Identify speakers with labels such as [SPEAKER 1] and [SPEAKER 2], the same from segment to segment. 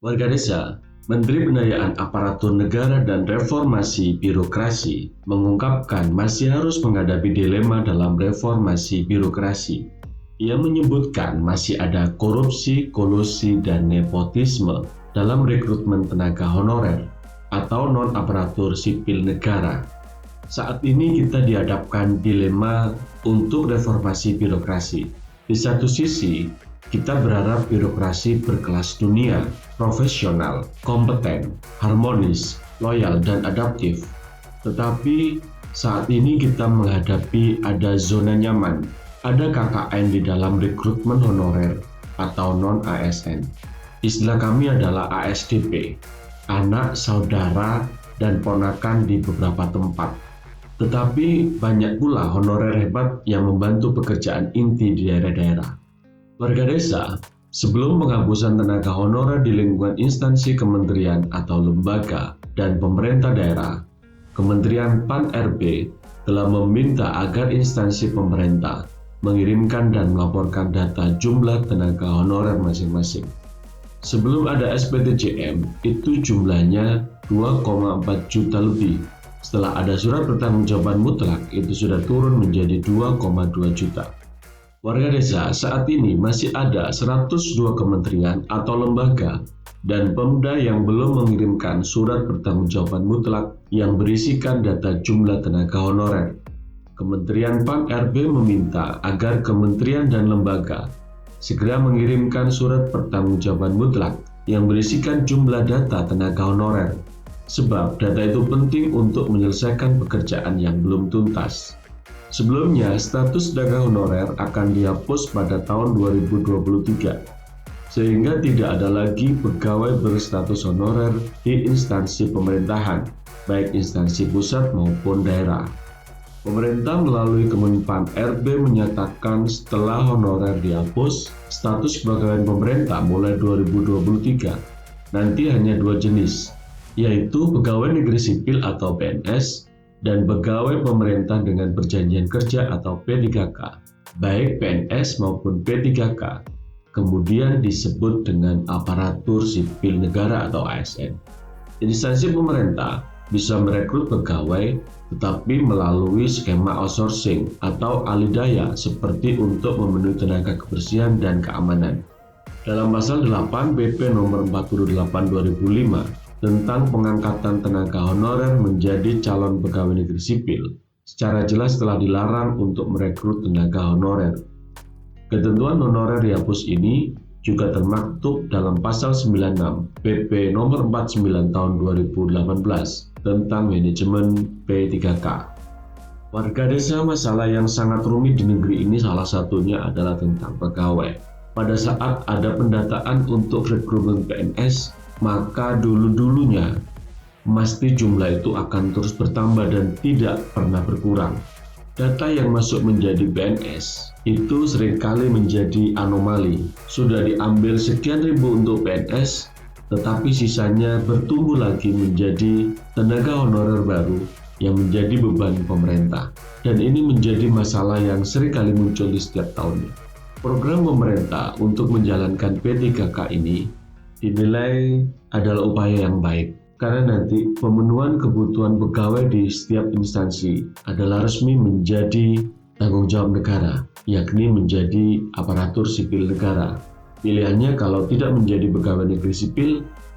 [SPEAKER 1] Warga desa, Menteri Pendayaan Aparatur Negara dan Reformasi Birokrasi mengungkapkan masih harus menghadapi dilema dalam reformasi birokrasi. Ia menyebutkan masih ada korupsi, kolusi, dan nepotisme dalam rekrutmen tenaga honorer atau non-aparatur sipil negara. Saat ini kita dihadapkan dilema untuk reformasi birokrasi. Di satu sisi, kita berharap birokrasi berkelas dunia, profesional, kompeten, harmonis, loyal, dan adaptif. Tetapi saat ini kita menghadapi ada zona nyaman, ada KKN di dalam rekrutmen honorer atau non-ASN. Istilah kami adalah ASDP, anak, saudara, dan ponakan di beberapa tempat. Tetapi banyak pula honorer hebat yang membantu pekerjaan inti di daerah-daerah. Warga desa, sebelum penghapusan tenaga honorer di lingkungan instansi kementerian atau lembaga dan pemerintah daerah, Kementerian Pan-RB telah meminta agar instansi pemerintah mengirimkan dan melaporkan data jumlah tenaga honorer masing-masing. Sebelum ada SPTJM, itu jumlahnya 2,4 juta lebih. Setelah ada surat pertanggungjawaban mutlak, itu sudah turun menjadi 2,2 juta. Warga desa, saat ini masih ada 102 kementerian atau lembaga dan Pemda yang belum mengirimkan surat pertanggungjawaban mutlak yang berisikan data jumlah tenaga honorer. Kementerian Pan-RB meminta agar kementerian dan lembaga segera mengirimkan surat pertanggungjawaban mutlak yang berisikan jumlah data tenaga honorer. Sebab data itu penting untuk menyelesaikan pekerjaan yang belum tuntas. Sebelumnya, status tenaga honorer akan dihapus pada tahun 2023, sehingga tidak ada lagi pegawai berstatus honorer di instansi pemerintahan, baik instansi pusat maupun daerah. Pemerintah melalui Kemenpan RB menyatakan setelah honorer dihapus, status kepegawaian pemerintah mulai 2023 nanti hanya dua jenis, yaitu pegawai negeri sipil atau PNS dan pegawai pemerintah dengan perjanjian kerja atau P3K, baik PNS maupun P3K, kemudian disebut dengan aparatur sipil negara atau ASN. Instansi pemerintah bisa merekrut pegawai tetapi melalui skema outsourcing atau alidaya seperti untuk memenuhi tenaga kebersihan dan keamanan. Dalam pasal 8 PP nomor 48 2005 tentang pengangkatan tenaga honorer menjadi calon pegawai negeri sipil, secara jelas telah dilarang untuk merekrut tenaga honorer. Ketentuan honorer dihapus ini juga termaktub dalam pasal 96 PP nomor 49 tahun 2018 tentang manajemen P3K. Warga desa, masalah yang sangat rumit di negeri ini salah satunya adalah tentang pegawai. Pada saat ada pendataan untuk rekrutmen PNS, maka dulu-dulunya mesti jumlah itu akan terus bertambah dan tidak pernah berkurang. Data yang masuk menjadi PNS itu seringkali menjadi anomali. Sudah diambil sekian ribu untuk PNS, tetapi sisanya bertumbuh lagi menjadi tenaga honorer baru yang menjadi beban pemerintah. Dan ini menjadi masalah yang seringkali muncul di setiap tahunnya. Program pemerintah untuk menjalankan P3K ini dinilai adalah upaya yang baik, karena nanti pemenuhan kebutuhan pegawai di setiap instansi adalah resmi menjadi tanggung jawab negara, yakni menjadi aparatur sipil negara. Pilihannya kalau tidak menjadi pegawai negeri sipil,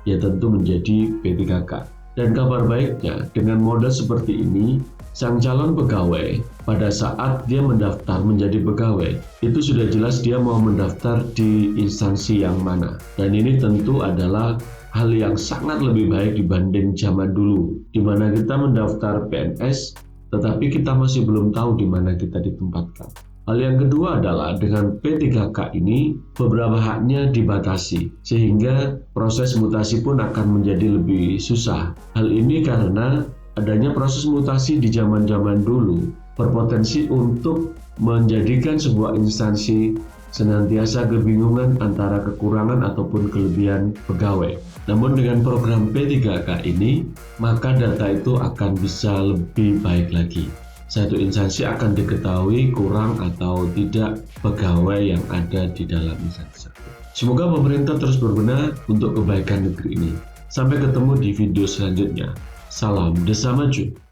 [SPEAKER 1] ya tentu menjadi P3K. Dan kabar baiknya, dengan modal seperti ini, sang calon pegawai pada saat dia mendaftar menjadi pegawai, itu sudah jelas dia mau mendaftar di instansi yang mana. Dan ini tentu adalah hal yang sangat lebih baik dibanding zaman dulu, di mana kita mendaftar PNS, tetapi kita masih belum tahu di mana kita ditempatkan. Hal yang kedua adalah dengan P3K ini beberapa haknya dibatasi, sehingga proses mutasi pun akan menjadi lebih susah. Hal ini karena adanya proses mutasi di zaman-zaman dulu berpotensi untuk menjadikan sebuah instansi senantiasa kebingungan antara kekurangan ataupun kelebihan pegawai. Namun dengan program P3K ini, maka data itu akan bisa lebih baik lagi. satu instansi akan diketahui kurang atau tidak pegawai yang ada di dalam instansi tersebut. Semoga pemerintah terus berbenah untuk kebaikan negeri ini. Sampai ketemu di video selanjutnya. Salam Desa Maju.